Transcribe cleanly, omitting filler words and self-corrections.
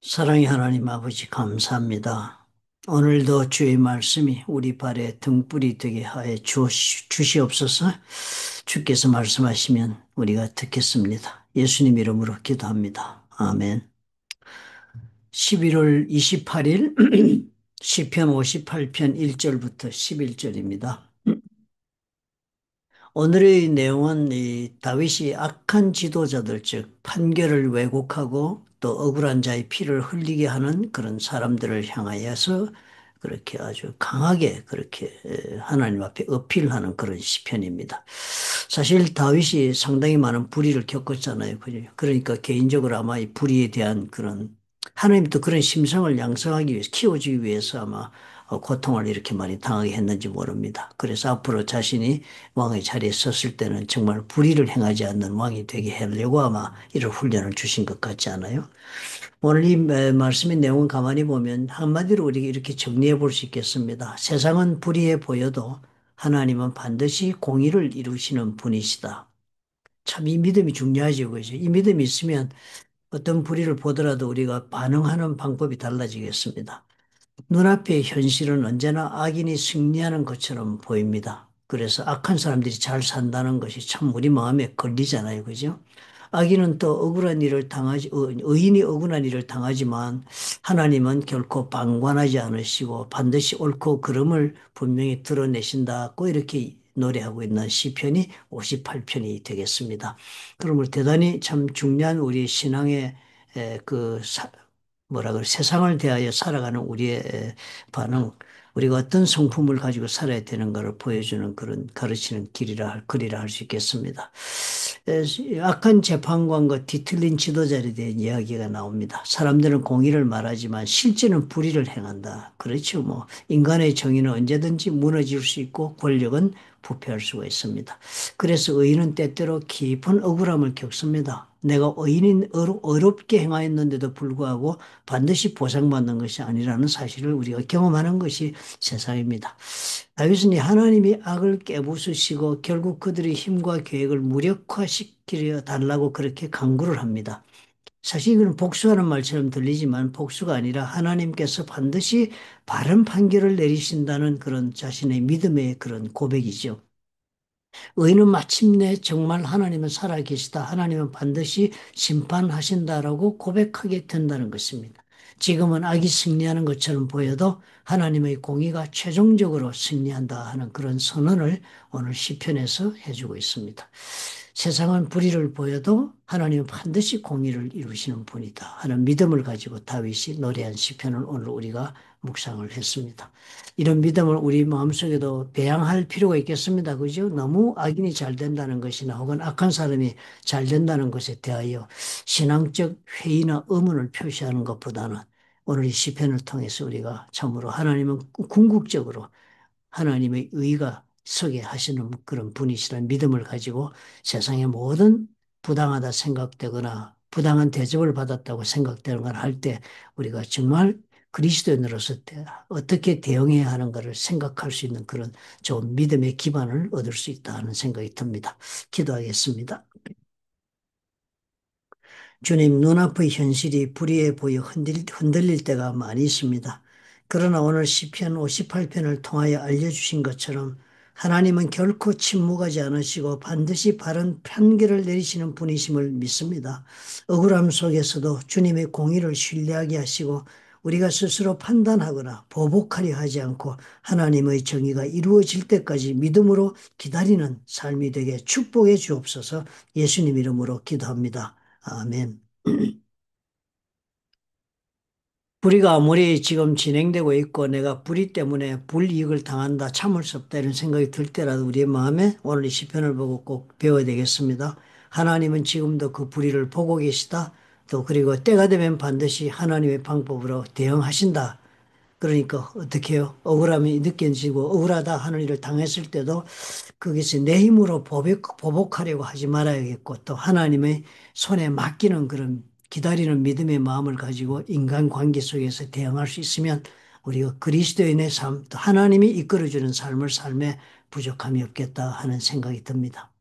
사랑의 하나님 아버지 감사합니다. 오늘도 주의 말씀이 우리 발에 등불이 되게 하여 주시옵소서. 주께서 말씀하시면 우리가 듣겠습니다. 예수님 이름으로 기도합니다. 아멘. 11월 28일 시편 58편 1절부터 11절입니다. 오늘의 내용은 이 다윗이 악한 지도자들, 즉 판결을 왜곡하고 또 억울한 자의 피를 흘리게 하는 그런 사람들을 향하여서 그렇게 아주 강하게 그렇게 하나님 앞에 어필하는 그런 시편입니다. 사실 다윗이 상당히 많은 불의를 겪었잖아요. 그러니까 개인적으로 아마 이 불의에 대한 그런 하나님도 그런 심성을 양성하기 위해서 키워주기 위해서 아마 고통을 이렇게 많이 당하게 했는지 모릅니다. 그래서 앞으로 자신이 왕의 자리에 섰을 때는 정말 불의를 행하지 않는 왕이 되게 하려고 아마 이런 훈련을 주신 것 같지 않아요? 오늘 이 말씀의 내용을 가만히 보면 한마디로 우리가 이렇게 정리해 볼 수 있겠습니다. 세상은 불의해 보여도 하나님은 반드시 공의를 이루시는 분이시다. 참 이 믿음이 중요하죠. 그죠? 이 믿음이 있으면 어떤 불의를 보더라도 우리가 반응하는 방법이 달라지겠습니다. 눈앞의 현실은 언제나 악인이 승리하는 것처럼 보입니다. 그래서 악한 사람들이 잘 산다는 것이 참 우리 마음에 걸리잖아요. 그죠? 악인은 또 억울한 일을 의인이 억울한 일을 당하지만 하나님은 결코 방관하지 않으시고 반드시 옳고 그름을 분명히 드러내신다고 이렇게 노래하고 있는 시편이 58편이 되겠습니다. 그러므로 대단히 참 중요한 우리 신앙의 그 뭐라 그래, 세상을 대하여 살아가는 우리의 반응, 우리가 어떤 성품을 가지고 살아야 되는가를 보여주는 그런 가르치는 글이라 할 수 있겠습니다. 악한 재판관과 뒤틀린 지도자에 대한 이야기가 나옵니다. 사람들은 공의를 말하지만 실제는 불의를 행한다. 그렇죠. 뭐 인간의 정의는 언제든지 무너질 수 있고 권력은 부패할 수가 있습니다. 그래서 의인은 때때로 깊은 억울함을 겪습니다. 내가 의인인 어렵게 행하였는데도 불구하고 반드시 보상받는 것이 아니라는 사실을 우리가 경험하는 것이 세상입니다. 다윗은 하나님이 악을 깨부수시고 결국 그들의 힘과 계획을 무력화시키려 달라고 그렇게 강구를 합니다. 사실 이건 복수하는 말처럼 들리지만 복수가 아니라 하나님께서 반드시 바른 판결을 내리신다는 그런 자신의 믿음의 그런 고백이죠. 의인은 마침내 정말 하나님은 살아계시다. 하나님은 반드시 심판하신다라고 고백하게 된다는 것입니다. 지금은 악이 승리하는 것처럼 보여도 하나님의 공의가 최종적으로 승리한다 하는 그런 선언을 오늘 시편에서 해주고 있습니다. 세상은 불의를 보여도 하나님은 반드시 공의를 이루시는 분이다 하는 믿음을 가지고 다윗이 노래한 시편을 오늘 우리가 묵상을 했습니다. 이런 믿음을 우리 마음속에도 배양할 필요가 있겠습니다. 그죠? 너무 악인이 잘 된다는 것이나 혹은 악한 사람이 잘 된다는 것에 대하여 신앙적 회의나 의문을 표시하는 것보다는 오늘 이 시편을 통해서 우리가 참으로 하나님은 궁극적으로 하나님의 의가 서게 하시는 그런 분이시라는 믿음을 가지고 세상의 모든 부당하다 생각되거나 부당한 대접을 받았다고 생각되는 걸 할 때 우리가 정말 그리스도인으로서 어떻게 대응해야 하는가를 생각할 수 있는 그런 좋은 믿음의 기반을 얻을 수 있다 하는 생각이 듭니다. 기도하겠습니다. 주님, 눈앞의 현실이 불의해 보여 흔들릴 때가 많이 있습니다. 그러나 오늘 시편 58편을 통하여 알려주신 것처럼 하나님은 결코 침묵하지 않으시고 반드시 바른 판결을 내리시는 분이심을 믿습니다. 억울함 속에서도 주님의 공의를 신뢰하게 하시고 우리가 스스로 판단하거나 보복하려 하지 않고 하나님의 정의가 이루어질 때까지 믿음으로 기다리는 삶이 되게 축복해 주옵소서. 예수님 이름으로 기도합니다. 아멘. 불의가 아무리 지금 진행되고 있고 내가 불의 때문에 불이익을 당한다, 참을 수 없다 이런 생각이 들 때라도 우리의 마음에 오늘 이 시편을 보고 꼭 배워야 되겠습니다. 하나님은 지금도 그 불의를 보고 계시다. 또 그리고 때가 되면 반드시 하나님의 방법으로 대응하신다. 그러니까 어떻게 해요? 억울함이 느껴지고 억울하다 하는 일을 당했을 때도 거기서 내 힘으로 보복하려고 하지 말아야겠고 또 하나님의 손에 맡기는 그런 기다리는 믿음의 마음을 가지고 인간관계 속에서 대응할 수 있으면 우리가 그리스도인의 삶, 또 하나님이 이끌어주는 삶을 삶에 부족함이 없겠다 하는 생각이 듭니다.